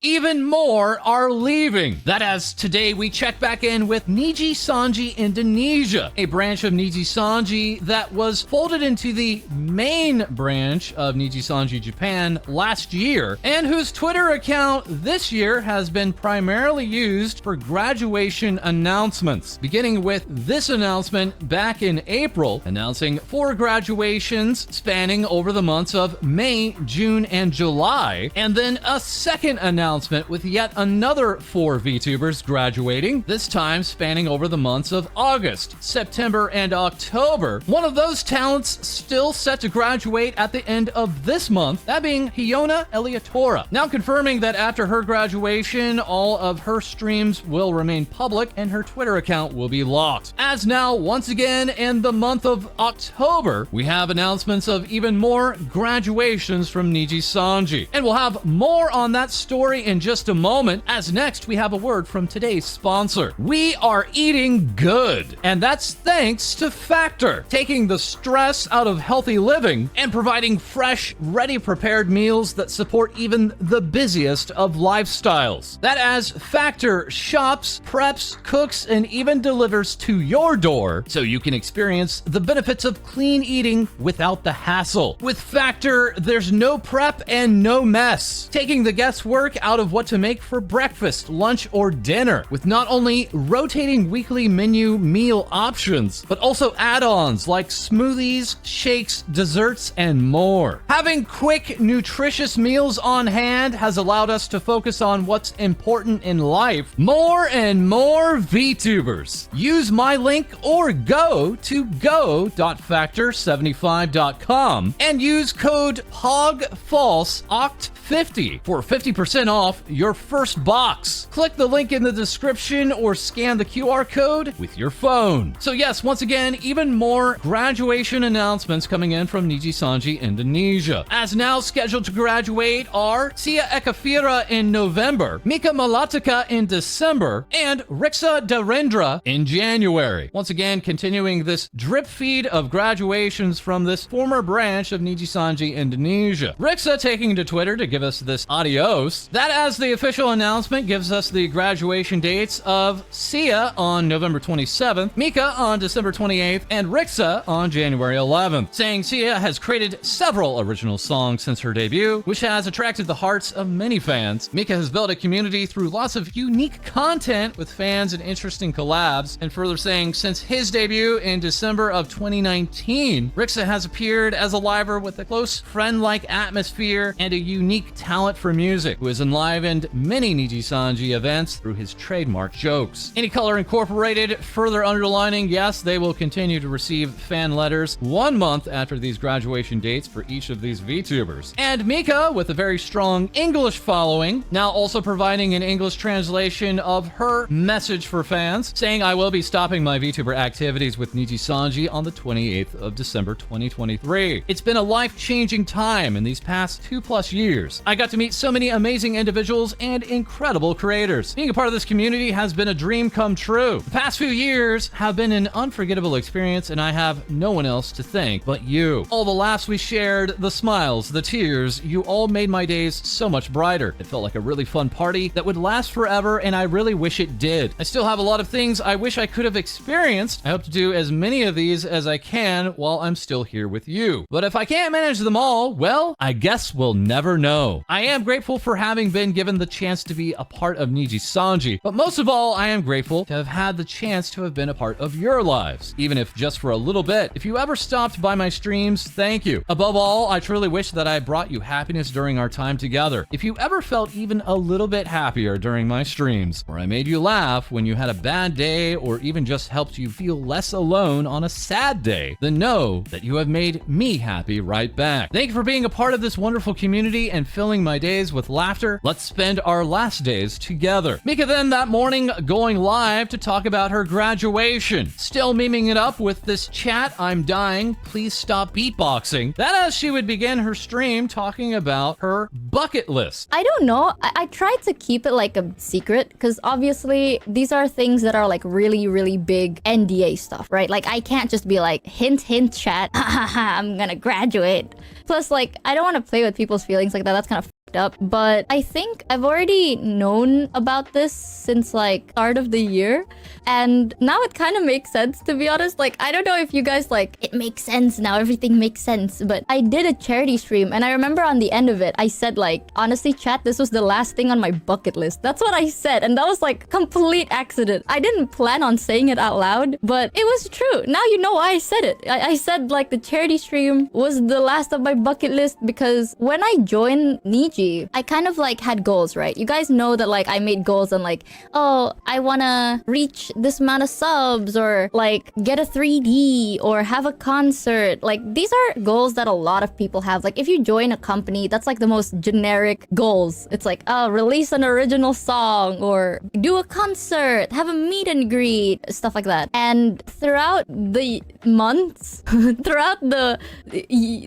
Even more are leaving. That as today we check back in with Nijisanji Indonesia, a branch of Nijisanji that was folded into the main branch of Nijisanji Japan last year, and whose Twitter account this year has been primarily used for graduation announcements, beginning with this announcement back in April, announcing 4 graduations spanning over the months of May, June, and July, and then a second announcement with yet another 4 VTubers graduating, this time spanning over the months of August, September, and October. One of those talents still set to graduate at the end of this month, that being Hiona Eliatora, now confirming that after her graduation, all of her streams will remain public and her Twitter account will be locked. As now, once again, in the month of October, we have announcements of even more graduations from Nijisanji. And we'll have more on that story in just a moment, as next we have a word from today's sponsor. We are eating good, and that's thanks to Factor, taking the stress out of healthy living and providing fresh, ready-prepared meals that support even the busiest of lifestyles. That as Factor shops, preps, cooks, and even delivers to your door, so you can experience the benefits of clean eating without the hassle. With Factor, there's no prep and no mess, taking the guesswork out of what to make for breakfast, lunch, or dinner, with not only rotating weekly menu meal options, but also add-ons like smoothies, shakes, desserts, and more. Having quick, nutritious meals on hand has allowed us to focus on what's important in life. More and more VTubers. Use my link or go to go.factor75.com and use code POGFalseOct50 for 50% off your first box. Click the link in the description or scan the QR code with your phone. So yes, once again, even more graduation announcements coming in from Nijisanji Indonesia. As now scheduled to graduate are Tia Ekafira in November, Mika Melatika in December, and Rixa Darendra in January. Once again, continuing this drip feed of graduations from this former branch of Nijisanji Indonesia. Rixa taking to Twitter to give us this adios. That as the official announcement gives us the graduation dates of Sia on November 27th, Mika on December 28th, and Rixa on January 11th, saying Sia has created several original songs since her debut, which has attracted the hearts of many fans. Mika has built a community through lots of unique content with fans and interesting collabs, and further saying since his debut in December of 2019, Rixa has appeared as a liver with a close friend-like atmosphere and a unique talent for music, who has enlivened many Nijisanji events through his trademark jokes. Any Color Incorporated further underlining, yes, they will continue to receive fan letters 1 month after these graduation dates for each of these VTubers. And Mika, with a very strong English following, now also providing an English translation of her message for fans, saying, I will be stopping my VTuber activities with Nijisanji on the 28th of December 2023. It's been a life-changing time in these past 2+ years. I got to meet so many amazing individuals and incredible creators. Being a part of this community has been a dream come true. The past few years have been an unforgettable experience, and I have no one else to thank but you. All the laughs we shared, the smiles, the tears, you all made my days so much brighter. It felt like a really fun party that would last forever, and I really wish it did. I still have a lot of things I wish I could have experienced. I hope to do as many of these as I can while I'm still here with you. But if I can't manage them all, well, I guess we'll never know. I am grateful for having been given the chance to be a part of Nijisanji, but most of all, I am grateful to have had the chance to have been a part of your lives, even if just for a little bit. If you ever stopped by my streams, thank you. Above all, I truly wish that I brought you happiness during our time together. If you ever felt even a little bit happier during my streams, or I made you laugh when you had a bad day, or even just helped you feel less alone on a sad day, then know that you have made me happy right back. Thank you for being a part of this wonderful community and filling my days with laughter. Let's spend our last days together. Mika then that morning going live to talk about her graduation. Still memeing it up with this chat, I'm dying, please stop beatboxing. That as she would begin her stream talking about her bucket list. I don't know. I tried to keep it like a secret because obviously these are things that are like really big NDA stuff, right? Like I can't just be like, hint, hint, chat, I'm gonna graduate. Plus, like, I don't want to play with people's feelings like that. That's kind of up, but I think I've already known about this since like start of the year, and now it kind of makes sense, to be honest. Like, I don't know if you guys like, it makes sense now, everything makes sense, but I did a charity stream, and I remember on the end of it, I said like, honestly, chat, this was the last thing on my bucket list. That's what I said, and that was like complete accident. I didn't plan on saying it out loud, but it was true. Now you know why I said it. I said like the charity stream was the last of my bucket list because when I joined Niji, I kind of like had goals, right? You guys know that like I made goals on like, oh, I wanna reach this amount of subs, or like get a 3D, or have a concert. Like, these are goals that a lot of people have. Like, if you join a company, that's like the most generic goals. It's like, oh, release an original song, or do a concert, have a meet and greet, stuff like that. And throughout the months, throughout the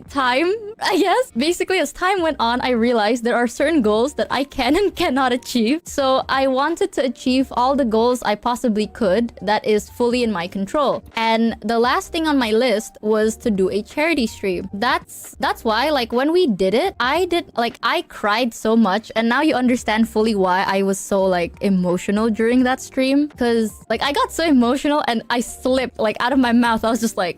time, I guess, basically as time went on, I realized there are certain goals that I can and cannot achieve. So I wanted to achieve all the goals I possibly could that is fully in my control. And the last thing on my list was to do a charity stream. That's why, like, when we did it, I cried so much, and now you understand fully why I was so like emotional during that stream. Because like I got so emotional and I slipped like out of my mouth. I was just like,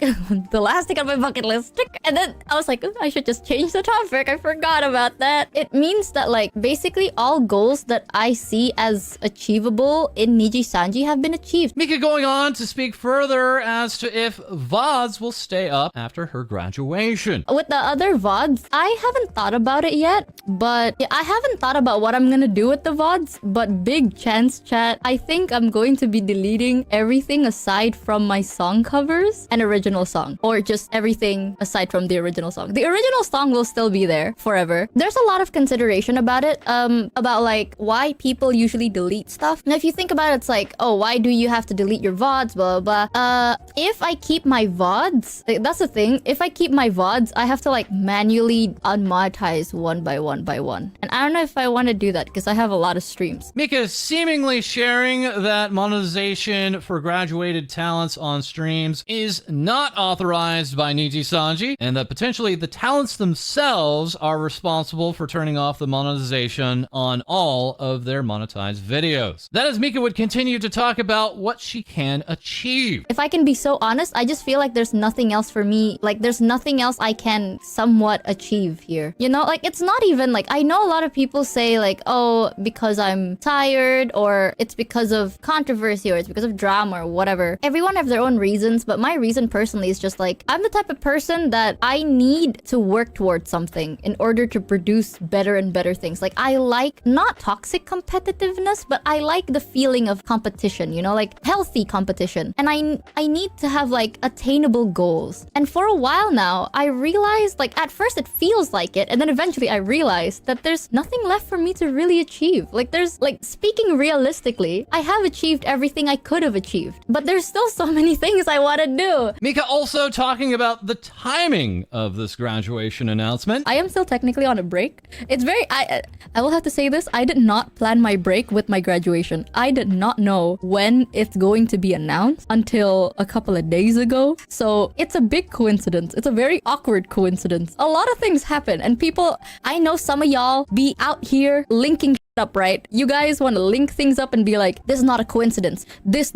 the last thing on my bucket list. And then I was like, I should just change the topic. I forgot about that. It means that like basically all goals that I see as achievable in Nijisanji have been achieved. Mika going on to speak further as to if VODs will stay up after her graduation. With the other VODs, I haven't thought about it yet, but yeah, I haven't thought about what I'm gonna do with the VODs, but big chance, chat, I think I'm going to be deleting everything aside from my song covers and original song, or just everything aside from the original song. The original song will still be there forever. There's a lot of consideration about it, about like why people usually delete stuff. Now, if you think about it, it's like, oh, why do you have to delete your VODs, blah, blah, blah. If I keep my VODs, that's the thing. If I keep my VODs, I have to like manually unmonetize one by one by one. And I don't know if I want to do that because I have a lot of streams. Mika seemingly sharing that monetization for graduated talents on streams is not authorized by Nijisanji, and that potentially the talents themselves are responsible for turning off the monetization on all of their monetized videos. That as Mika would continue to talk about what she can achieve. If I can be so honest, I just feel like there's nothing else for me. Like, there's nothing else I can somewhat achieve here. You know, like, it's not even like, I know a lot of people say like, oh, because I'm tired, or it's because of controversy, or it's because of drama, or whatever. Everyone have their own reasons, but my reason personally is just like, I'm the type of person that I need to work towards something in order to produce better and better things. Like, I like not toxic competitiveness, but I like the feeling of competition, you know, like healthy competition. And I need to have like attainable goals. And for a while now, I realized, like, at first it feels like it, and then eventually I realized that there's nothing left for me to really achieve. Like, there's like, speaking realistically, I have achieved everything I could have achieved, but there's still so many things I want to do. Mika also talking about the timing of this graduation announcement. I am still technically on a break. It's very, I will have to say this, I did not plan my break with my graduation. I did not know when it's going to be announced until a couple of days ago. So it's a big coincidence. It's a very awkward coincidence. A lot of things happen, and people, I know some of y'all be out here linking up, right? You guys want to link things up and be like, this is not a coincidence. This,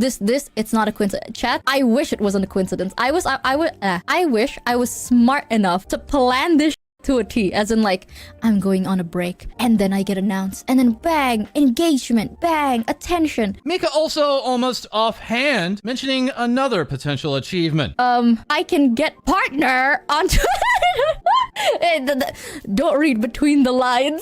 it's not a coincidence. Chat, I wish it wasn't a coincidence. I wish I was smart enough to plan this to a T, as in like, I'm going on a break, and then I get announced, and then bang, engagement, bang, attention. Mika also almost offhand mentioning another potential achievement. I can get partner on Don't read between the lines.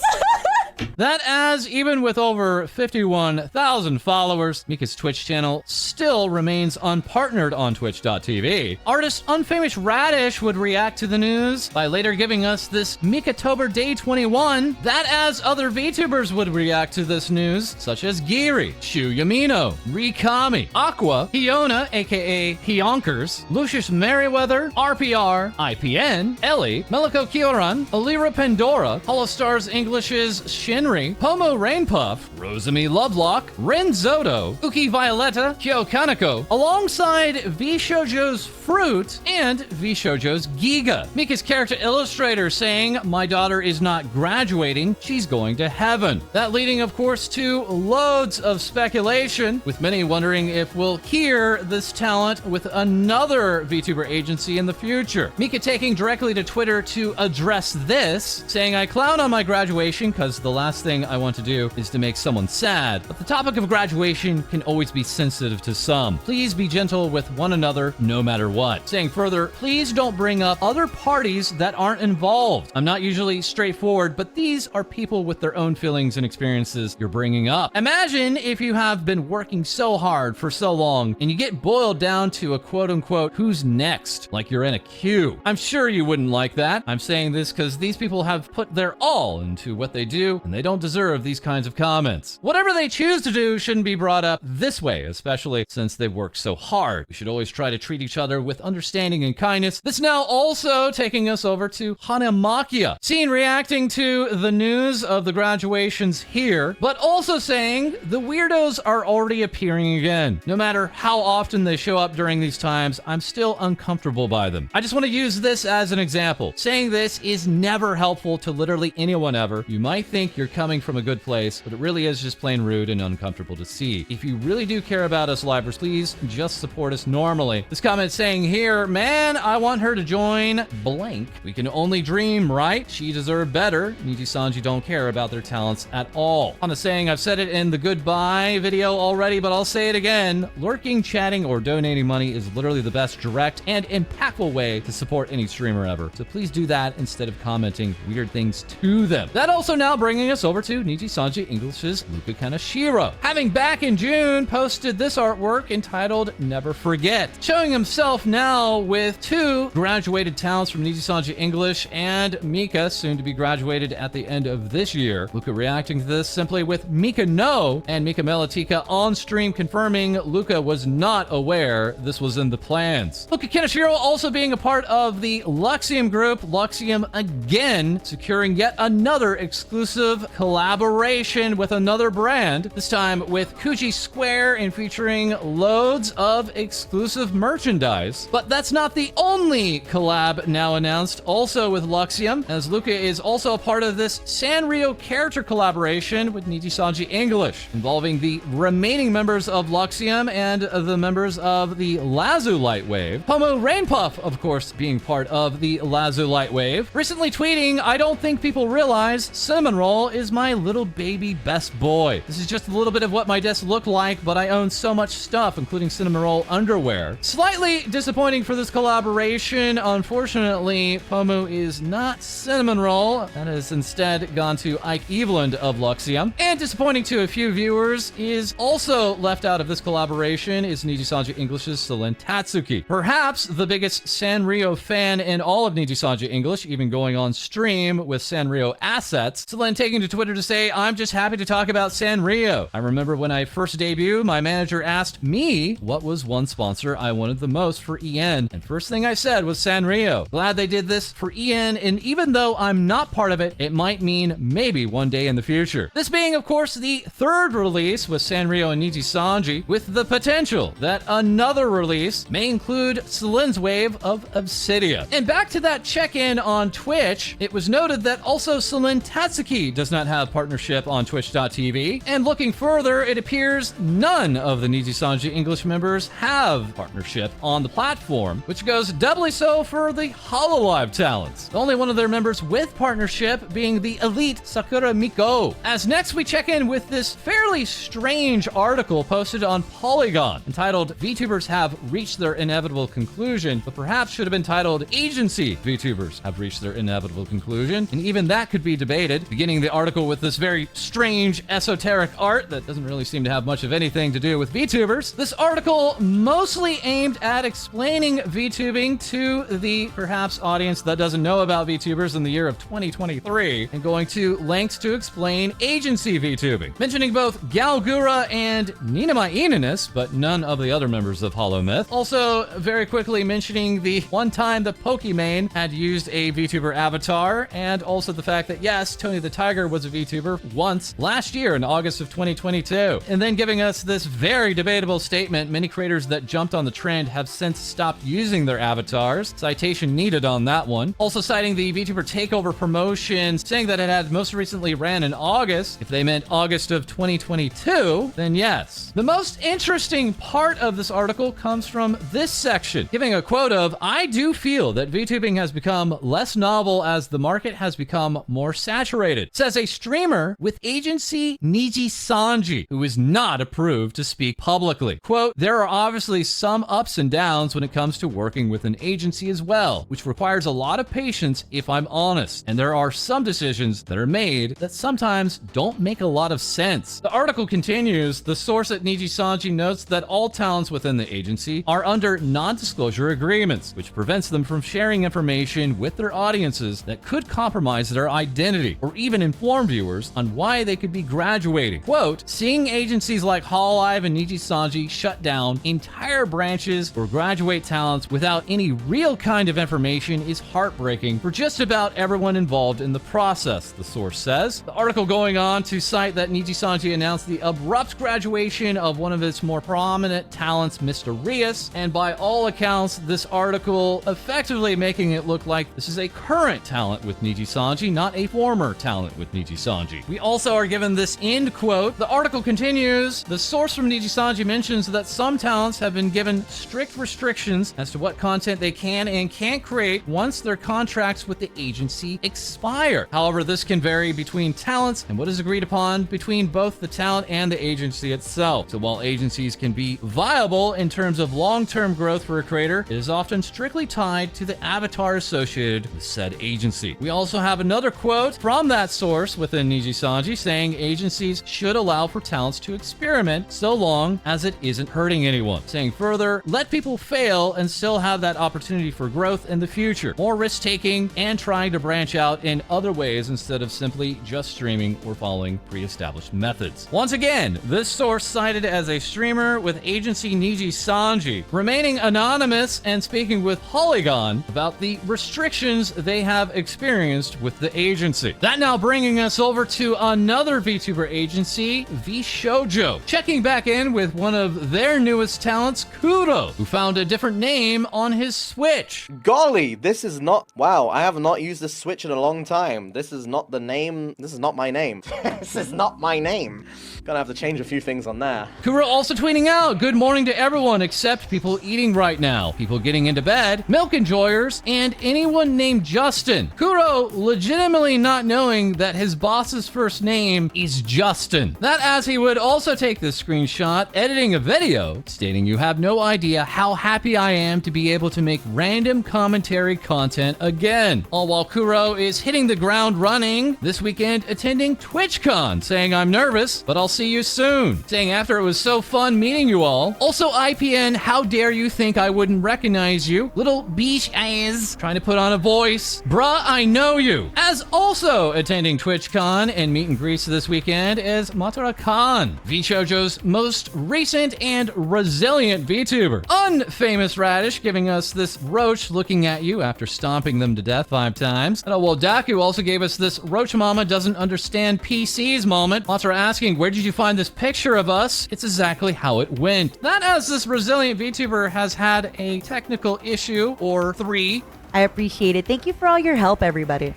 That as, even with over 51,000 followers, Mika's Twitch channel still remains unpartnered on twitch.tv. Artist Unfamous Radish would react to the news by later giving us this Mika-tober Day 21. That as other VTubers would react to this news, such as Giri, Shu Yamino, Rikami, Aqua, Hiona, aka Hionkers, Lucius Merriweather, RPR, IPN, Ellie, Meliko Kyoran, Alira Pandora, Holostars English's Shin Henry, Pomo Rainpuff, Rosemi Lovelock, Ren Zoto, Uki Violetta, Kyo Kanako, alongside VShojo's Fruit and VShojo's Giga. Mika's character illustrator saying, "My daughter is not graduating, she's going to heaven." That leading, of course, to loads of speculation, with many wondering if we'll hear this talent with another VTuber agency in the future. Mika taking directly to Twitter to address this, saying, "I clown on my graduation because the last thing I want to do is to make someone sad, but the topic of graduation can always be sensitive to some. Please be gentle with one another no matter what." Saying further, "Please don't bring up other parties that aren't involved. I'm not usually straightforward, but these are people with their own feelings and experiences you're bringing up." Imagine if you have been working so hard for so long and you get boiled down to a quote-unquote "who's next," like you're in a queue. I'm sure you wouldn't like that. I'm saying this because these people have put their all into what they do, and they don't deserve these kinds of comments. Whatever they choose to do shouldn't be brought up this way, especially since they've worked so hard. We should always try to treat each other with understanding and kindness. This now also taking us over to Hanemakia, seen reacting to the news of the graduations here, but also saying the weirdos are already appearing again. No matter how often they show up during these times, I'm still uncomfortable by them. I just want to use this as an example. Saying this is never helpful to literally anyone ever. You might think you're coming from a good place, but it really is just plain rude and uncomfortable to see. If you really do care about us livers, please just support us normally. This comment saying here, "Man, I want her to join blank. We can only dream, right? She deserved better. Nijisanji don't care about their talents at all." On a saying, I've said it in the goodbye video already, but I'll say it again. Lurking, chatting, or donating money is literally the best direct and impactful way to support any streamer ever. So please do that instead of commenting weird things to them. That also now bringing us over to Nijisanji English's Luca Kaneshiro, having back in June posted this artwork entitled "Never Forget," showing himself now with two graduated talents from Nijisanji English and Mika, soon to be graduated at the end of this year. Luca reacting to this simply with "Mika no," and Mika Melatika on stream confirming Luca was not aware this was in the plans. Luca Kaneshiro also being a part of the Luxium group, Luxium again securing yet another exclusive collaboration with another brand, this time with Kuji Square and featuring loads of exclusive merchandise. But that's not the only collab now announced, also with Luxium, as Luca is also a part of this Sanrio character collaboration with Nijisanji English, involving the remaining members of Luxium and the members of the Lazu Lightwave. Pomo Rainpuff, of course, being part of the Lazu Lightwave, recently tweeting, "I don't think people realize Cinnamon Roll is my little baby best boy. This is just a little bit of what my desk looked like, but I own so much stuff, including Cinnamon Roll underwear." Slightly disappointing for this collaboration. Unfortunately, Pomo is not Cinnamon Roll. That has instead gone to Ike Eveland of Luxium. And disappointing to a few viewers is also left out of this collaboration is Nijisanji English's Celine Tatsuki. Perhaps the biggest Sanrio fan in all of Nijisanji English, even going on stream with Sanrio assets. Celine taking to Twitter to say, "I'm just happy to talk about Sanrio. I remember when I first debuted, my manager asked me what was one sponsor I wanted the most for EN, and first thing I said was Sanrio. Glad they did this for EN, and even though I'm not part of it, it might mean maybe one day in the future." This being, of course, the third release with Sanrio and Nijisanji, with the potential that another release may include Celine's wave of Obsidia. And back to that check-in on Twitch, it was noted that also Celine Tatsuki does not have partnership on Twitch.tv, and looking further, it appears none of the Nijisanji English members have partnership on the platform, which goes doubly so for the Hololive talents. The only one of their members with partnership being the elite Sakura Miko. As next we check in with this fairly strange article posted on Polygon, entitled "VTubers have reached their inevitable conclusion," but perhaps should have been titled "Agency VTubers have reached their inevitable conclusion," and even that could be debated. Beginning the article with this very strange esoteric art that doesn't really seem to have much of anything to do with VTubers. This article mostly aimed at explaining VTubing to the perhaps audience that doesn't know about VTubers in the year of 2023, and going to lengths to explain agency VTubing, mentioning both Galgura and Ninama Inanis, but none of the other members of Hollow Myth. Also, very quickly mentioning the one time the Pokimane had used a VTuber avatar, and also the fact that yes, Tony the Tiger was was a VTuber once last year in August of 2022. And then giving us this very debatable statement, many creators that jumped on the trend have since stopped using their avatars. Citation needed on that one. Also citing the VTuber takeover promotion, saying that it had most recently ran in August. If they meant August of 2022, then yes. The most interesting part of this article comes from this section, giving a quote of, "I do feel that VTubing has become less novel as the market has become more saturated," says a streamer with agency Nijisanji, who is not approved to speak publicly. Quote, "There are obviously some ups and downs when it comes to working with an agency as well, which requires a lot of patience if I'm honest. And there are some decisions that are made that sometimes don't make a lot of sense." The article continues, the source at Nijisanji notes that all talents within the agency are under non-disclosure agreements, which prevents them from sharing information with their audiences that could compromise their identity or even inform viewers on why they could be graduating. Quote, "Seeing agencies like FalseEyeD and Nijisanji shut down entire branches or graduate talents without any real kind of information is heartbreaking for just about everyone involved in the process," the source says. The article going on to cite that Nijisanji announced the abrupt graduation of one of its more prominent talents, Mr. Rias, and by all accounts, this article effectively making it look like this is a current talent with Nijisanji, not a former talent with Nijisanji. We also are given this end quote. The article continues, the source from Nijisanji mentions that some talents have been given strict restrictions as to what content they can and can't create once their contracts with the agency expire. However, this can vary between talents and what is agreed upon between both the talent and the agency itself. So while agencies can be viable in terms of long-term growth for a creator, it is often strictly tied to the avatar associated with said agency. We also have another quote from that source within Nijisanji saying agencies should allow for talents to experiment so long as it isn't hurting anyone. Saying further, let people fail and still have that opportunity for growth in the future. More risk-taking and trying to branch out in other ways instead of simply just streaming or following pre-established methods. Once again, this source cited as a streamer with agency Nijisanji, remaining anonymous and speaking with Polygon about the restrictions they have experienced with the agency. That now bringing us over to another VTuber agency, VShojo, checking back in with one of their newest talents, Kuro, who found a different name on his Switch. Golly, this is not... Wow, I have not used this Switch in a long time. This is not the name... This is not my name. This is not my name. Gonna have to change a few things on there. Kuro also tweeting out, good morning to everyone except people eating right now, people getting into bed, milk enjoyers, and anyone named Justin. Kuro legitimately not knowing that his boss's first name is Justin. That as he would also take this screenshot, editing a video, stating you have no idea how happy I am to be able to make random commentary content again. All while Kuro is hitting the ground running this weekend attending TwitchCon, saying I'm nervous, but I'll see you soon. Saying after it was so fun meeting you all. Also IPN, how dare you think I wouldn't recognize you? Little beach ass trying to put on a voice. Bruh, I know you. As also attending TwitchCon and meet and greets this weekend is MataraKan, VShojo's most recent and resilient VTuber. Unfamous Radish giving us this roach looking at you after stomping them to death 5 times. And Daku also gave us this roach mama doesn't understand PCs moment. Matara asking, where did you find this picture of us? It's exactly how it went. That as this resilient VTuber has had a technical issue or 3. I appreciate it. Thank you for all your help, everybody.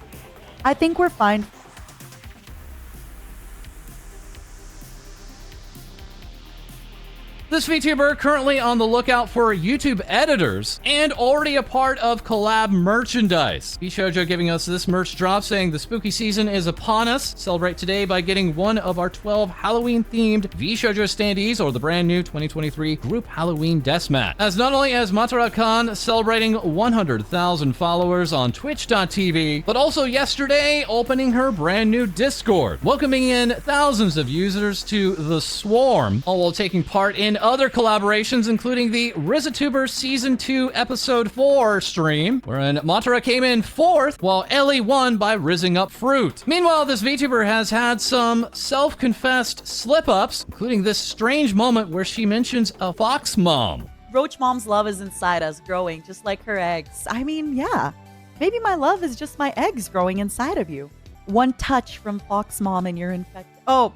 I think we're fine. This VTuber currently on the lookout for YouTube editors and already a part of collab merchandise. VShojo giving us this merch drop saying the spooky season is upon us. Celebrate today by getting one of our 12 Halloween-themed VShojo standees or the brand new 2023 group Halloween Deathmat. As not only as MataraKan celebrating 100,000 followers on Twitch.tv, but also yesterday opening her brand new Discord, welcoming in thousands of users to the Swarm, all while taking part in other collaborations, including the VTubers Season 2 Episode 4 stream, wherein Matara came in 4th, while Ellie won by rizzing up fruit. Meanwhile, this VTuber has had some self-confessed slip-ups, including this strange moment where she mentions a fox mom. Roach Mom's love is inside us, growing just like her eggs. I mean, yeah. Maybe my love is just my eggs growing inside of you. One touch from Fox Mom and you're infected. Oh.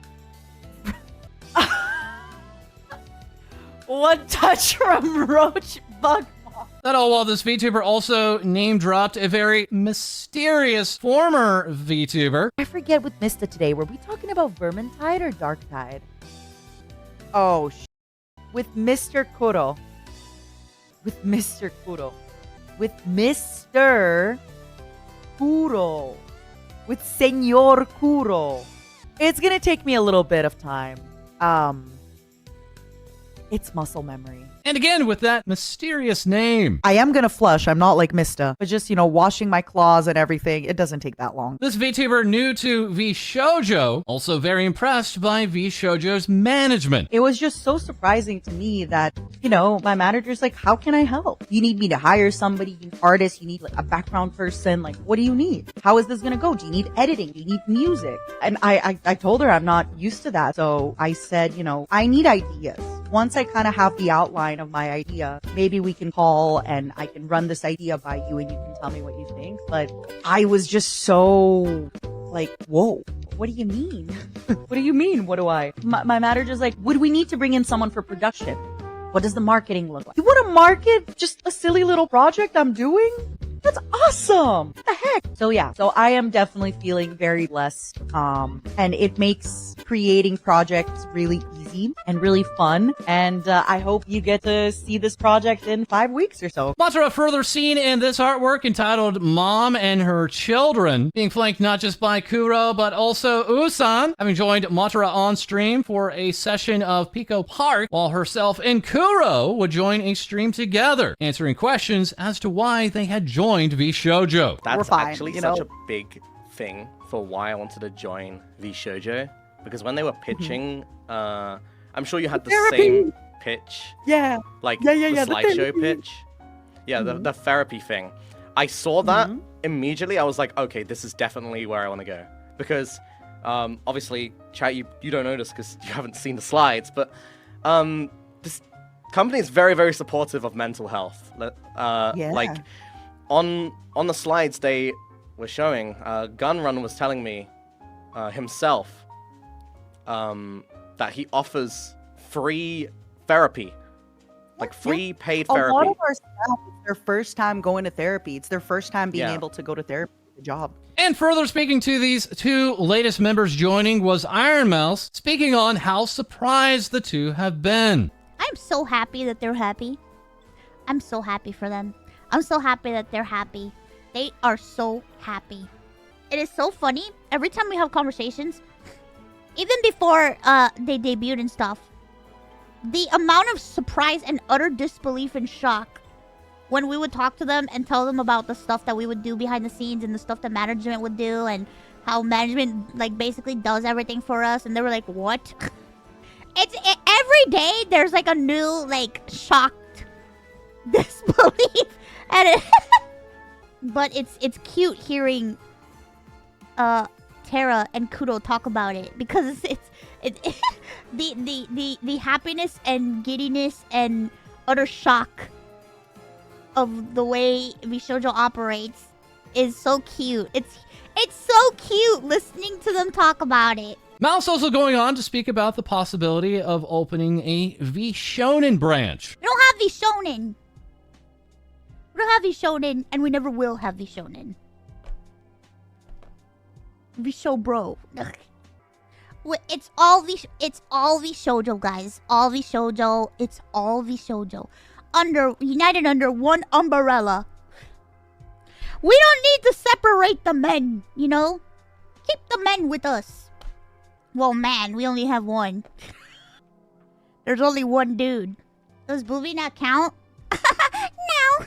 One touch from Roach Bug Mom. That all while this VTuber also name-dropped a very mysterious former VTuber. I forget with Mista today. Were we talking about Vermintide or Darktide? Oh, with Mr. Kuro. With Mr. Kuro. With Mr. Kuro. With Senor Kuro. It's gonna take me a little bit of time. It's muscle memory. And again, with that mysterious name. I am gonna flush. I'm not like Mista. But just, washing my claws and everything, it doesn't take that long. This VTuber new to VShojo, also very impressed by VShojo's management. It was just so surprising to me that, my manager's like, how can I help? You need me to hire somebody, you need artists, you need like a background person, like what do you need? How is this gonna go? Do you need editing? Do you need music? And I told her I'm not used to that. So I said, I need ideas. Once I kind of have the outline of my idea, maybe we can call and I can run this idea by you and you can tell me what you think. But I was just so like, whoa, what do you mean? What do you mean? What do I? My manager's like, would we need to bring in someone for production? What does the marketing look like? You want to market just a silly little project I'm doing? That's awesome. What the heck? So yeah, so I am definitely feeling very blessed. And it makes creating projects really easy and really fun. And I hope you get to see this project in 5 weeks or so. Matara further seen in this artwork entitled Mom and Her Children, being flanked not just by Kuro, but also Usan, having joined Matara on stream for a session of Pico Park, while herself and Kuro would join a stream together, answering questions as to why they had joined VShojo. That's fine, actually such a big thing for why I wanted to join VShojo, because when they were pitching, I'm sure you had the same pitch. Yeah. Like the slideshow pitch. Yeah, the therapy thing. I saw that immediately. I was like, okay, this is definitely where I want to go. Because obviously, chat, you don't know this because you haven't seen the slides, but this company is very, very supportive of mental health. Like, on the slides they were showing, Gunrun was telling me himself that he offers free therapy, like free paid therapy. A lot of our staff, it's their first time going to therapy. It's their first time being able to go to therapy. Good job. And further speaking to these two latest members joining was ironmouse, speaking on how surprised the two have been. I'm so happy that they're happy. I'm so happy for them. I'm so happy that they're happy. They are so happy. It is so funny. Every time we have conversations, even before they debuted and stuff, the amount of surprise and utter disbelief and shock when we would talk to them and tell them about the stuff that we would do behind the scenes and the stuff that management would do and how management like basically does everything for us, and they were like, what? Every day there's like a new like shocked disbelief. And but it's cute hearing Tara and Kuro talk about it, because it's the happiness and giddiness and utter shock of the way VShojo operates is so cute. It's so cute listening to them talk about it. Mouse also going on to speak about the possibility of opening a VShonen branch. We don't have VShonen. We don't have VShonen, and we never will have VShonen. VShobro. It's all VShojo, guys. All VShojo. It's all VShojo. United under one umbrella. We don't need to separate the men, Keep the men with us. Well, man, we only have one. There's only one dude. Does Booby not count? No.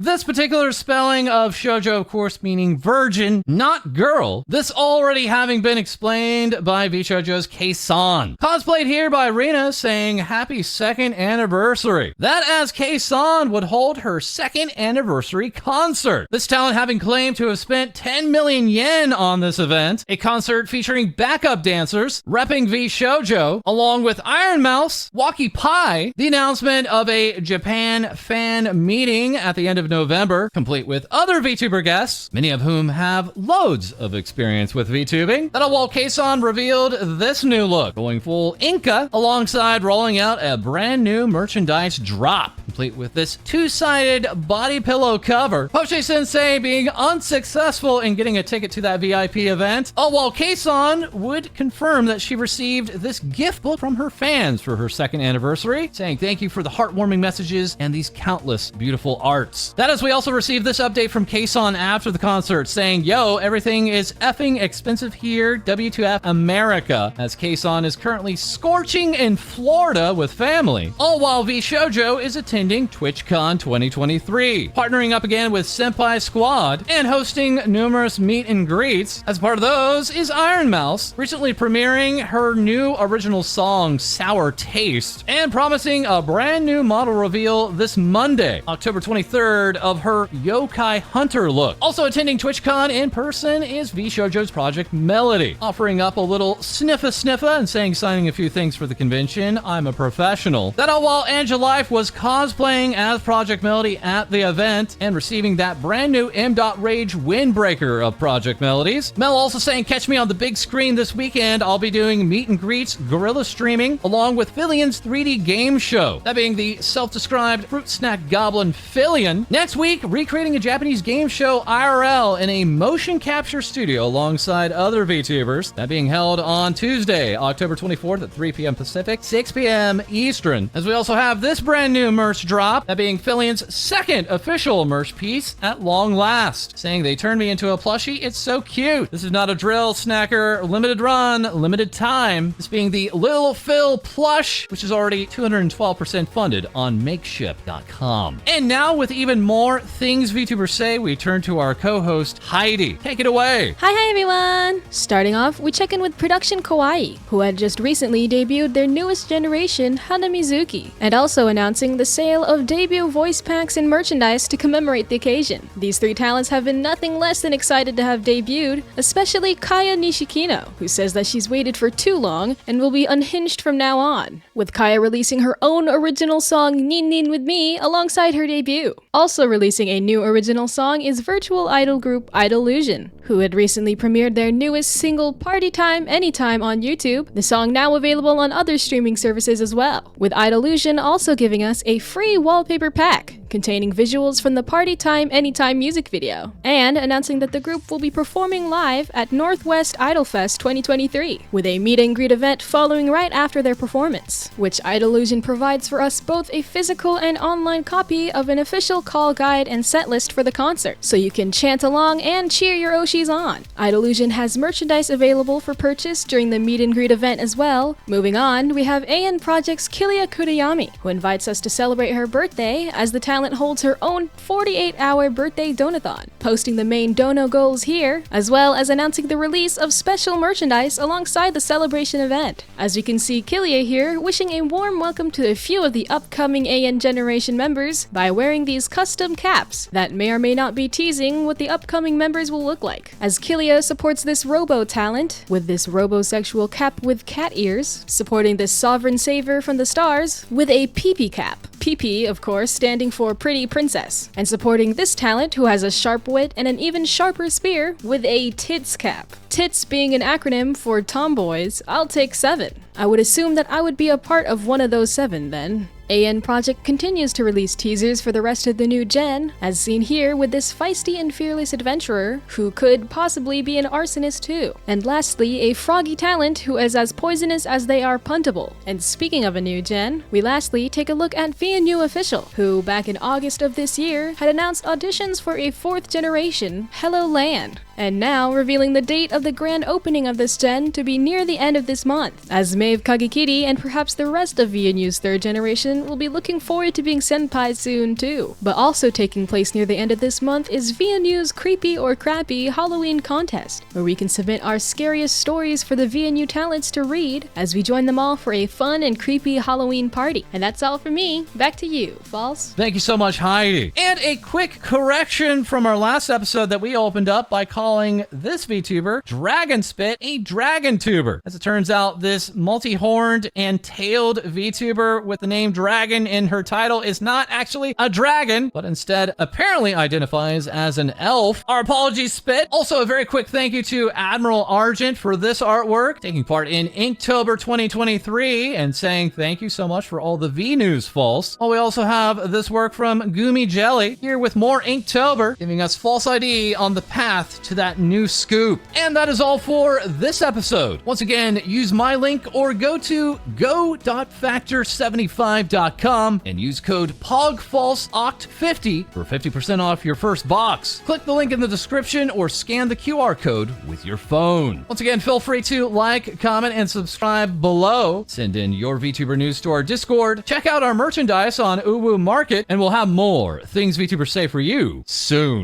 This particular spelling of shoujo, of course, meaning virgin, not girl. This already having been explained by VShojo's kson. Cosplayed here by Rina saying happy 2nd anniversary. That as kson would hold her 2nd anniversary concert. This talent having claimed to have spent 10 million yen on this event. A concert featuring backup dancers, repping VShojo, along with ironmouse, Walkie Pie, the announcement of a Japan fan meeting, at the end of November, complete with other VTuber guests, many of whom have loads of experience with VTubing. That while kson revealed this new look, going full Inca, alongside rolling out a brand new merchandise drop, complete with this two-sided body pillow cover. Poche Sensei being unsuccessful in getting a ticket to that VIP event, all while kson would confirm that she received this gift book from her fans for her second anniversary, saying thank you for the heartwarming messages and these countless beautiful arts. That is, we also received this update from kson after the concert, saying, yo, everything is effing expensive here, W2F America, as kson is currently scorching in Florida with family, all while VShojo is attending TwitchCon 2023, partnering up again with Senpai Squad and hosting numerous meet and greets. As part of those is ironmouse, recently premiering her new original song, Sour Taste, and promising a brand new model reveal this Monday, October 23rd, of her Yokai Hunter look. Also attending TwitchCon in person is VShojo's Project Melody, offering up a little sniffa and signing a few things for the convention. I'm a professional. That all while Angelife was cosplaying as Project Melody at the event and receiving that brand new M.Rage windbreaker of Project Melodies. Mel also saying, catch me on the big screen this weekend. I'll be doing meet and greets, guerrilla streaming, along with Filian's 3D game show. That being the self-described fruit snack goblin Filian. Next week, recreating a Japanese game show IRL in a motion capture studio alongside other VTubers. That being held on Tuesday, October 24th at 3 p.m. Pacific, 6 p.m. Eastern. As we also have this brand new merch drop, that being Filian's second official merch piece at long last, saying they turned me into a plushie. It's so cute. This is not a drill snacker, limited run, limited time. This being the Lil Phil plush, which is already 212% funded on makeship.com. And now with even more things VTubers say, we turn to our co-host Hai-Dee. Take it away. Hi everyone! Starting off, we check in with Production Kawaii, who had just recently debuted their newest generation, Hanamizuki, and also announcing the sale of debut voice packs and merchandise to commemorate the occasion. These three talents have been nothing less than excited to have debuted, especially Kaya Nishikino, who says that she's waited for too long and will be unhinged from now on, with Kaya releasing her own original song Nin Nin With Me alongside her debut. Also releasing a new original song is virtual idol group Idolusion, who had recently premiered their newest single Party Time Anytime on YouTube, the song now available on other streaming services as well, with Idolusion also giving us a free wallpaper pack containing visuals from the Party Time Anytime music video, and announcing that the group will be performing live at Northwest Idol Fest 2023, with a meet and greet event following right after their performance, which Idolusion provides for us both a physical and online copy of an official call guide and setlist for the concert, so you can chant along and cheer your Oshis on. Idolusion has merchandise available for purchase during the meet and greet event as well. Moving on, we have AN Project's Kilia Kuriyami, who invites us to celebrate her birthday as the talent holds her own 48-hour birthday donathon, posting the main dono goals here, as well as announcing the release of special merchandise alongside the celebration event. As we can see Kilia here wishing a warm welcome to a few of the upcoming AN generation members by wearing these custom caps that may or may not be teasing what the upcoming members will look like, as Kilia supports this robo talent with this robosexual cap with cat ears, supporting this sovereign saver from the stars with a PP cap. PP, of course, standing for Pretty Princess, and supporting this talent who has a sharp wit and an even sharper spear with a tits cap. Tits being an acronym for tomboys, I'll take 7. I would assume that I would be a part of one of those 7 then. AN Project continues to release teasers for the rest of the new gen, as seen here with this feisty and fearless adventurer, who could possibly be an arsonist too. And lastly, a froggy talent who is as poisonous as they are puntable. And speaking of a new gen, we lastly take a look at VNU Official, who back in August of this year had announced auditions for a 4th generation Hello Land, and now revealing the date of the grand opening of this gen to be near the end of this month, as Maeve Kagekiri and perhaps the rest of VNU's 3rd generation will be looking forward to being senpai soon too. But also taking place near the end of this month is VNU's Creepy or Crappy Halloween contest, where we can submit our scariest stories for the VNU talents to read as we join them all for a fun and creepy Halloween party. And that's all from me. Back to you, False. Thank you so much, Hai-Dee. And a quick correction from our last episode that we opened up by calling this VTuber Dragon Spit a Dragon Tuber. As it turns out, this multi-horned and tailed VTuber with the name dragon in her title is not actually a dragon, but instead apparently identifies as an elf. Our apologies, Spit. Also, a very quick thank you to Admiral Argent for this artwork, taking part in Inktober 2023, and saying thank you so much for all the V news, False. Well, we also have this work from Gumi Jelly, here with more Inktober, giving us FalseEyeD on the path to that new scoop. And that is all for this episode. Once again, use my link or go to go.factor75.com and use code POGFalseOct50 for 50% off your first box. Click the link in the description or scan the QR code with your phone. Once again, feel free to like, comment, and subscribe below. Send in your VTuber news to our Discord. Check out our merchandise on Uwu Market, and we'll have more things VTubers say for you soon.